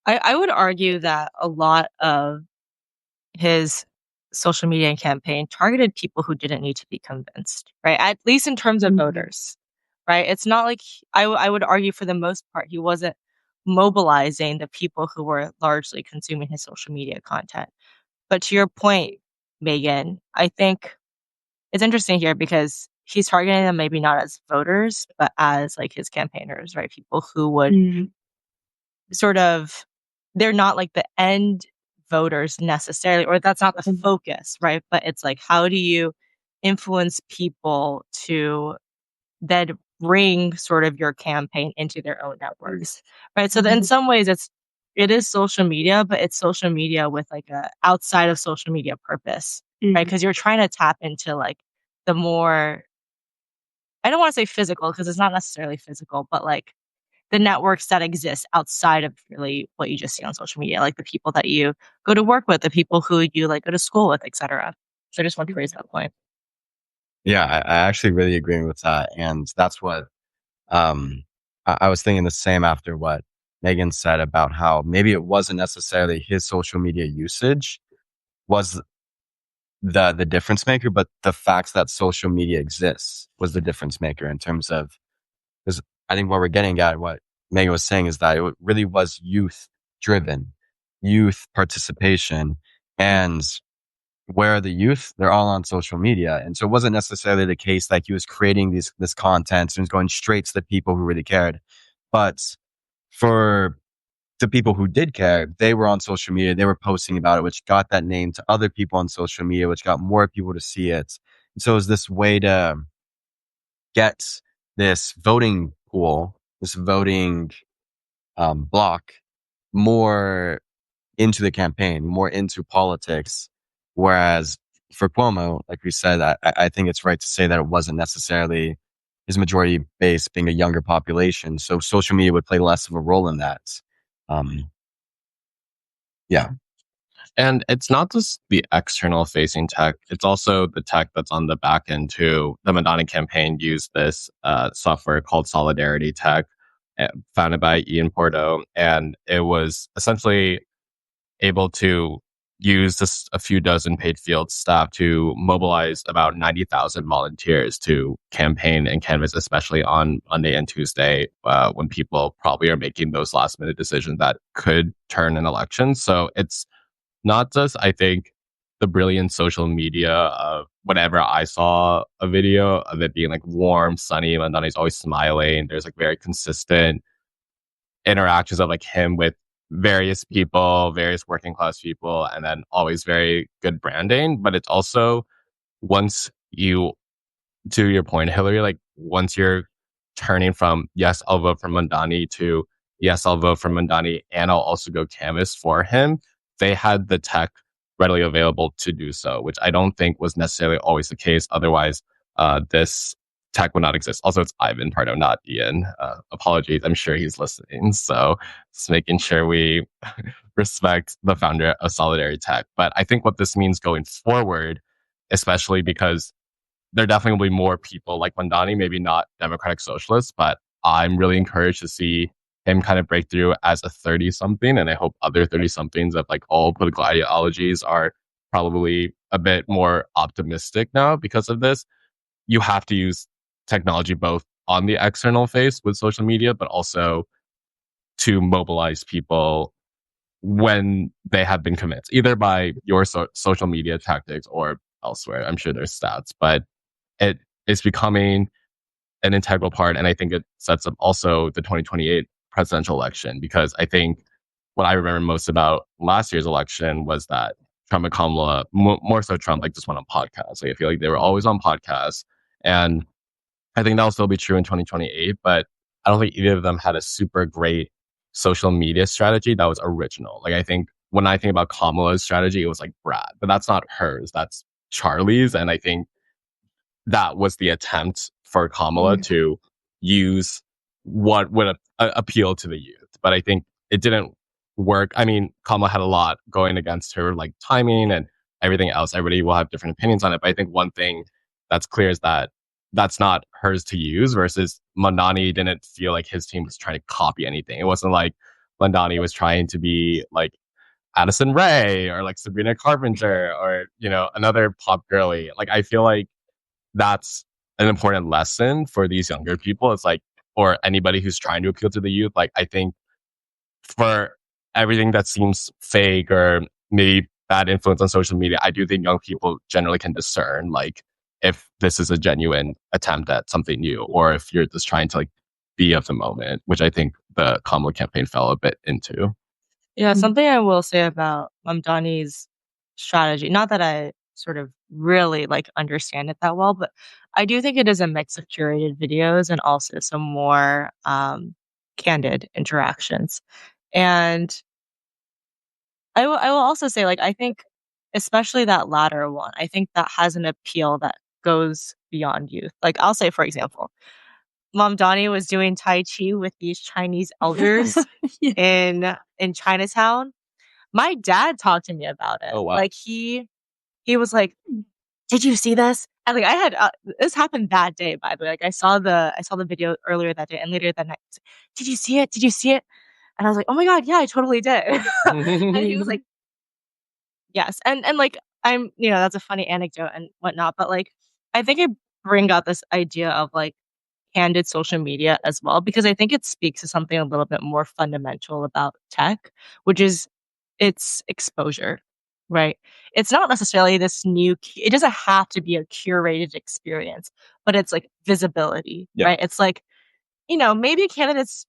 I would argue that a lot of his social media campaign targeted people who didn't need to be convinced, right? At least in terms of voters, right? It's not like I would argue for the most part, he wasn't mobilizing the people who were largely consuming his social media content. But to your point, Megan, I think it's interesting here because he's targeting them maybe not as voters, but as like his campaigners, right? People who would sort of, they're not like the end voters necessarily, or that's not the focus, right? But it's like, how do you influence people to then bring sort of your campaign into their own networks, right? So in some ways, it is social media, but it's social media with like a outside of social media purpose, right? Because you're trying to tap into like the more, I don't want to say physical because it's not necessarily physical, but like the networks that exist outside of really what you just see on social media, like the people that you go to work with, the people who you like go to school with, etc. So I just want to raise that point. Yeah, I actually really agree with that. And that's what I was thinking the same after what Megan said about how maybe it wasn't necessarily his social media usage was the difference maker, but the fact that social media exists was the difference maker in terms of, because I think what we're getting at, what Megan was saying, is that it really was youth driven, youth participation. And where are the youth? They're all on social media. And so it wasn't necessarily the case that he was creating this content and was going straight to the people who really cared. But for the people who did care, they were on social media, they were posting about it, which got that name to other people on social media, which got more people to see it. And so it was this way to get this voting pool, this voting block more into the campaign, more into politics. Whereas for Cuomo, like we said, I think it's right to say that it wasn't necessarily his majority base being a younger population. So social media would play less of a role in that. Yeah. And it's not just the external facing tech, it's also the tech that's on the back end too. The Madonna campaign used this software called Solidarity Tech, founded by Ian Porto. And it was essentially able to use just a few dozen paid field staff to mobilize about 90,000 volunteers to campaign and canvass, especially on Monday and Tuesday, when people probably are making those last minute decisions that could turn an election. So it's not just, I think, the brilliant social media of whenever I saw a video of it being like warm, sunny, Mandani's always smiling. There's like very consistent interactions of like him with various people, various working class people, and then always very good branding. But it's also once you, to your point, Hillary, like once you're turning from yes, I'll vote for Mandani to yes, I'll vote for Mandani and I'll also go canvass for him, they had the tech readily available to do so, which I don't think was necessarily always the case. Otherwise, this tech would not exist. Also, it's Ivan Pardo, not Ian. Apologies. I'm sure he's listening. So just making sure we respect the founder of Solidarity Tech. But I think what this means going forward, especially because there definitely will be more people like Mandani, maybe not democratic socialists, but I'm really encouraged to see him kind of break through as a 30 something. And I hope other 30 somethings of like all political ideologies are probably a bit more optimistic now because of this. You have to use technology both on the external face with social media, but also to mobilize people when they have been convinced, either by your social media tactics or elsewhere. I'm sure there's stats, but it is becoming an integral part. And I think it sets up also the 2028 presidential election, because I think what I remember most about last year's election was that Trump and Kamala, more so Trump, like just went on podcasts. Like I feel like they were always on podcasts. And I think that'll still be true in 2028, but I don't think either of them had a super great social media strategy that was original. Like I think when I think about Kamala's strategy, it was like Brad, but that's not hers. That's Charlie's. And I think that was the attempt for Kamala to use what would appeal to the youth. But I think it didn't work. I mean, Kamala had a lot going against her, like timing and everything else. Everybody will have different opinions on it. But I think one thing that's clear is that that's not hers to use, versus Mandani didn't feel like his team was trying to copy anything. It wasn't like Mandani was trying to be like Addison Rae or like Sabrina Carpenter or, another pop girly. Like, I feel like that's an important lesson for these younger people. It's like, or anybody who's trying to appeal to the youth. Like, I think for everything that seems fake or maybe bad influence on social media, I do think young people generally can discern, like, if this is a genuine attempt at something new, or if you're just trying to like be of the moment, which I think the Kamala campaign fell a bit into. Yeah, something I will say about Mamdani's strategy, not that I sort of really like understand it that well, but I do think it is a mix of curated videos and also some more candid interactions. And I will also say, like, I think especially that latter one, I think that has an appeal that goes beyond youth. Like, I'll say, for example, Mamdani was doing Tai Chi with these Chinese elders Yeah. in Chinatown. My dad talked to me about it. Oh, wow. Like he was like, "Did you see this?" And like I had this happened that day, by the way. Like I saw the video earlier that day, and later that night, "Did you see it? Did you see it?" And I was like, "Oh my god, yeah, I totally did." And he was like, "Yes." And like that's a funny anecdote and whatnot, but like I think it bring out this idea of like candid social media as well, because I think it speaks to something a little bit more fundamental about tech, which is its exposure, right? It's not necessarily this new, it doesn't have to be a curated experience, but it's like visibility, Yeah. right? It's like, maybe candidates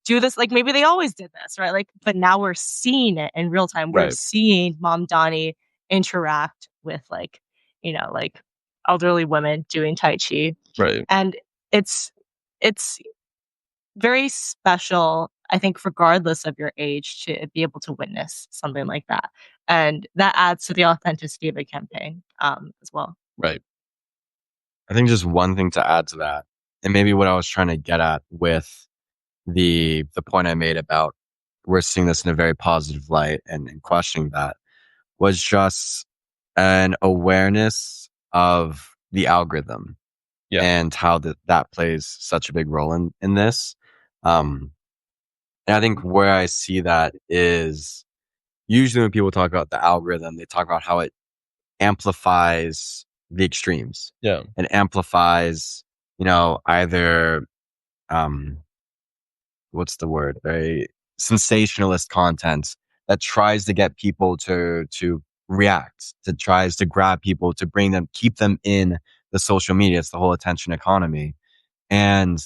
do this, like maybe they always did this, right? Like, but now we're seeing it in real time. We're Right. seeing Mom Donnie interact with like elderly women doing Tai Chi. Right. And it's it's very special, I think, regardless of your age, to be able to witness something like that. And that adds to the authenticity of a campaign as well. Right. I think just one thing to add to that, and maybe what I was trying to get at with the point I made about we're seeing this in a very positive light and questioning that, was just an awareness of the algorithm. Yeah. And how that plays such a big role in this. And I think where I see that is usually when people talk about the algorithm, they talk about how it amplifies the extremes. Yeah. It amplifies, either, what's the word? Very sensationalist content that tries to get people to react, that tries to grab people, to keep them in the social media. It's the whole attention economy. And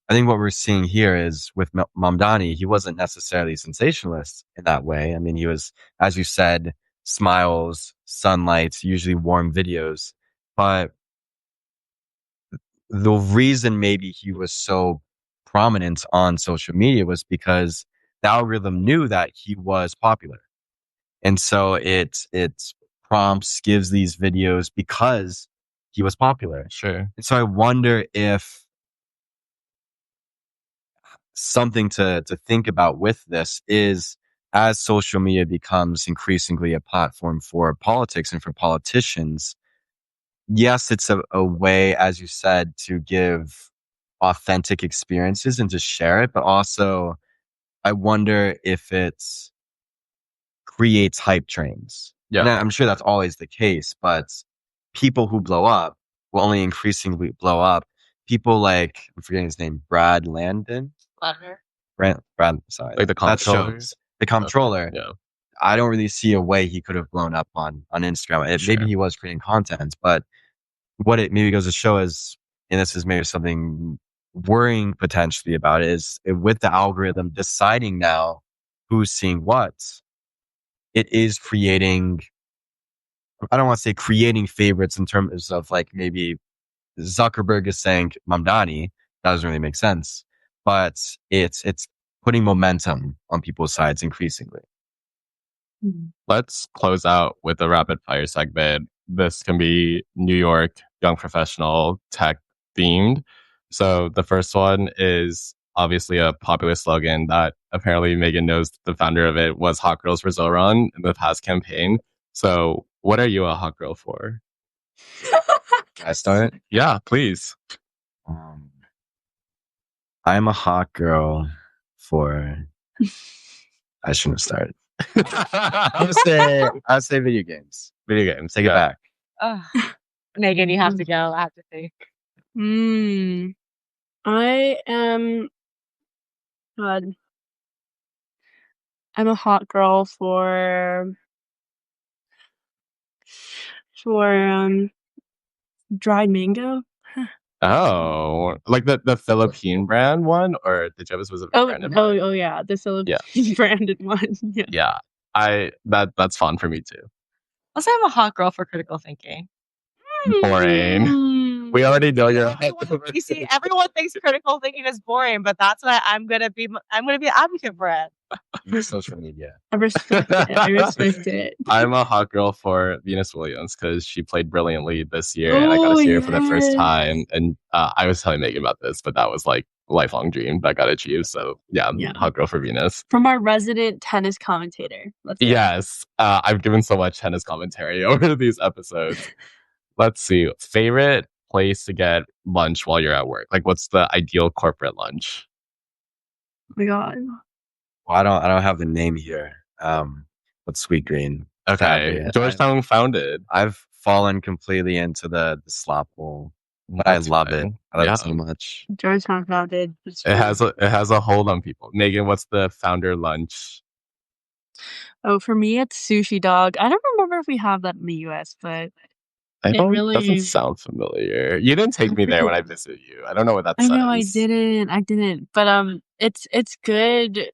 I think what we're seeing here is with Mamdani, he wasn't necessarily sensationalist in that way. I mean, he was, as you said, smiles, sunlight, usually warm videos. But the reason maybe he was so prominent on social media was because the algorithm knew that he was popular. And so it prompts, gives these videos because he was popular. Sure. And so I wonder if something to think about with this is, as social media becomes increasingly a platform for politics and for politicians, yes, it's a way, as you said, to give authentic experiences and to share it, but also I wonder if it creates hype trains. Yeah. And I'm sure that's always the case, but people who blow up will only increasingly blow up. People like, I'm forgetting his name, Brad Landon? Brad, sorry. Like the that comptroller? shows. The comptroller. Yeah. I don't really see a way he could have blown up on Instagram. Sure. Maybe he was creating content, but what it maybe goes to show is, and this is maybe something worrying potentially about it, is with the algorithm deciding now who's seeing what, it is creating, I don't want to say creating favorites in terms of like maybe Zuckerberg is saying Mamdani. That doesn't really make sense, but it's putting momentum on people's sides increasingly. Let's close out with a rapid fire segment. This can be New York, young professional, tech themed. So the first one is obviously a popular slogan that apparently Megan knows the founder of it was Hot Girls for Zoran in the past campaign. So what are you a hot girl for? Can I start? Yeah, please. I'm a hot girl for. I shouldn't have started. I'll say video games. Video games. Take it back. Megan, you have to go. I have to think. I am. God. I'm a hot girl for dried mango. Oh, like the Philippine brand one, or did you have a specific brand in mind? Oh yeah, the Philippine branded one. Yeah. Yeah, that's fun for me too. I'll say I'm a hot girl for critical thinking. Boring. We already know you're. You see, everyone thinks critical thinking is boring, but that's why I'm gonna be an advocate for it. Social media. I respect it. I respect it. I'm a hot girl for Venus Williams because she played brilliantly this year, and I got to see her for the first time. And I was telling Megan about this, but that was like a lifelong dream that got achieved. So yeah, hot girl for Venus. From our resident tennis commentator. Yes, I've given so much tennis commentary over these episodes. Let's see. Favorite place to get lunch while you're at work? Like, what's the ideal corporate lunch? Oh my god. Well, I don't have the name here. But Sweet Green. Okay, Sadly, Georgetown founded. I've fallen completely into the slop bowl, but I love it. I love it so much. Georgetown founded. It has a hold on people. Megan, what's the founder lunch? Oh, for me, it's Sushi Dog. I don't remember if we have that in the US, but It doesn't sound familiar. You didn't take me there when I visited you. I don't know what that says. I know I didn't. But it's good.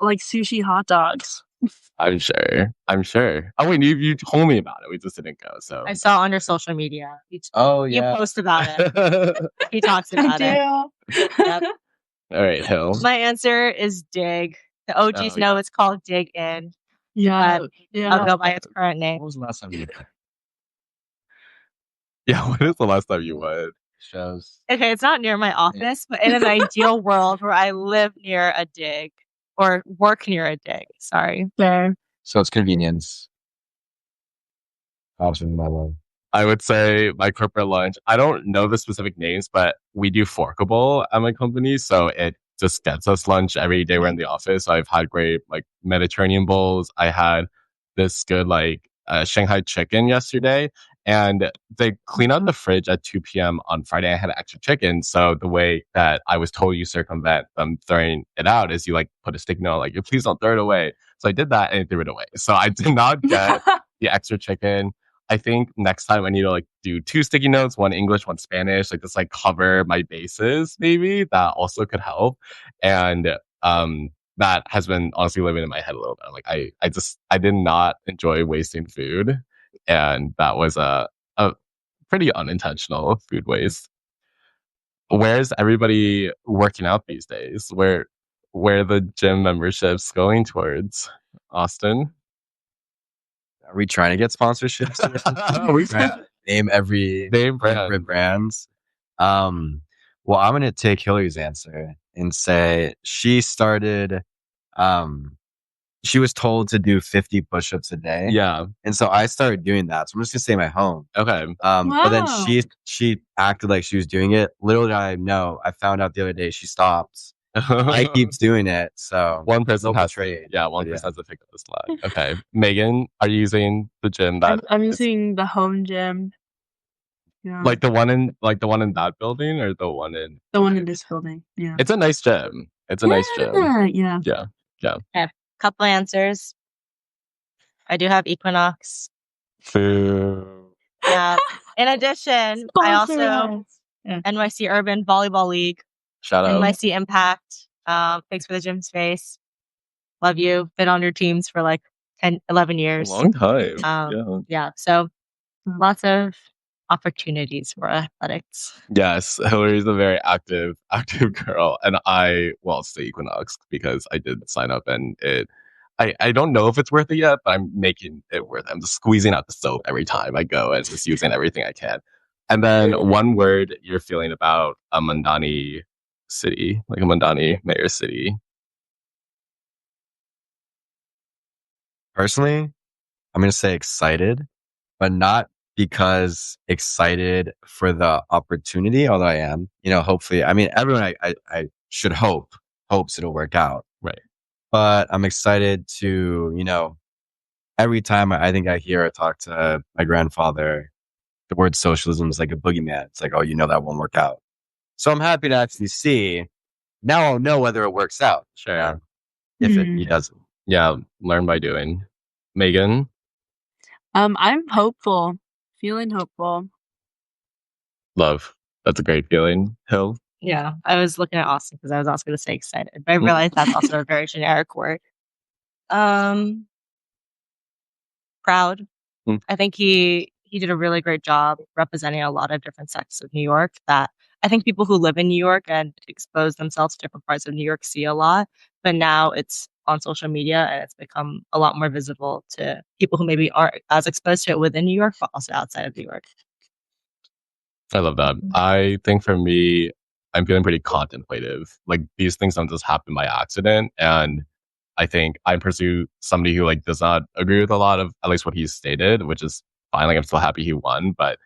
Like sushi hot dogs. I'm sure. Oh wait, you told me about it. We just didn't go. So I saw on your social media. You post about it. He talks about it. Yep. All right, Hill. My answer is Dig. The OGs know it's called Dig In. Yeah. I'll go by its current name. What was the last time you did that? Yeah, when is the last time you went? Shows. Okay, it's not near my office, but in an ideal world where I live near a dig or work near a dig. Sorry. Fair. So it's convenience. Option my love. I would say my corporate lunch. I don't know the specific names, but we do forkable at my company, so it just gets us lunch every day we're in the office. So I've had great like Mediterranean bowls. I had this good like Shanghai chicken yesterday, and they clean out the fridge at 2 p.m. on Friday. I had extra chicken, so the way that I was told you circumvent them throwing it out is you like put a sticky note like, please don't throw it away. So I did that and I threw it away. So I did not get the extra chicken. I think next time I need to like do 2 sticky notes, 1 English, 1 Spanish, like just like cover my bases. Maybe that also could help. And that has been honestly living in my head a little bit. Like I did not enjoy wasting food, and that was a pretty unintentional food waste. Where's everybody working out these days? Where are the gym memberships going towards? Austin? Are we trying to get sponsorships? Name every brands. Well, I'm gonna take Hillary's answer and say she started. She was told to do 50 push-ups a day. Yeah, and so I started doing that. So I'm just gonna stay at my home. Okay. But then she acted like she was doing it. Little did I know, I found out the other day she stopped, Mike keeps doing it, so one person no has betrayed. yeah, one But person has to pick up the slack. Okay, Megan, are you using the gym that I'm is using the home gym. Yeah. like the one in that building or the one in? The one in this building. Yeah. It's a nice gym. It's a nice gym. Yeah. Yeah, yeah. I have a couple answers. I do have Equinox. Boo. Yeah. In addition, I also NYC Urban Volleyball League, Shout out. NYC Impact. Thanks for the gym space. Love you. Been on your teams for like 10, 11 years. Long time. Yeah. So lots of opportunities for athletics. Yes, Hillary's a very active girl, and it's the Equinox because I did sign up, and I don't know if it's worth it yet, but I'm making it worth it. I'm just squeezing out the soap every time I go and just using everything I can. And then one word you're feeling about a Mandani city, like a Mandani mayor city. Personally, I'm gonna say excited, but not because excited for the opportunity, although I am. Hopefully, I mean, everyone I should hopes it'll work out. Right. But I'm excited to, every time I think I hear or talk to my grandfather, the word socialism is like a boogeyman. It's like, oh, that won't work out. So I'm happy to actually see. Now I'll know whether it works out. Sure. If he doesn't. Yeah, learn by doing. Megan? I'm hopeful. Feeling hopeful. Love. That's a great feeling. Hill? Yeah. I was looking at Austin because I was also going to say excited, but I realized that's also a very generic word. Proud. I think he did a really great job representing a lot of different sects of New York that I think people who live in New York and expose themselves to different parts of New York see a lot, but now it's on social media and it's become a lot more visible to people who maybe aren't as exposed to it within New York, but also outside of New York. I love that. I think for me, I'm feeling pretty contemplative. Like these things don't just happen by accident. And I think I pursue somebody who does not agree with a lot of at least what he's stated, which is fine. Like I'm still happy he won, but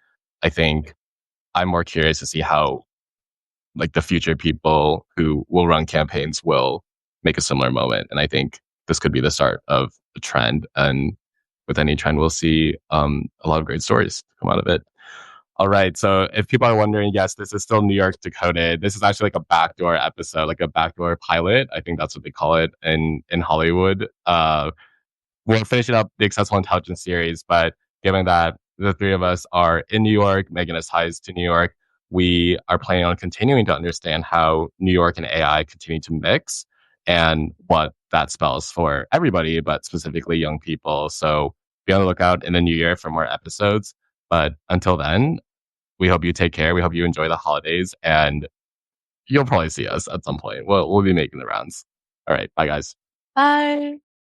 I think I'm more curious to see how the future people who will run campaigns will make a similar moment. And I think this could be the start of a trend. And with any trend, we'll see a lot of great stories come out of it. All right. So if people are wondering, yes, this is still New York Decoded. This is actually like a backdoor episode, like a backdoor pilot. I think that's what they call it in Hollywood. We're finishing up the Accessible Intelligence series, but given that the three of us are in New York, Megan has ties to New York, we are planning on continuing to understand how New York and AI continue to mix and what that spells for everybody, but specifically young people. So be on the lookout in the new year for more episodes. But until then, we hope you take care. We hope you enjoy the holidays, and you'll probably see us at some point. We'll be making the rounds. All right. Bye, guys. Bye.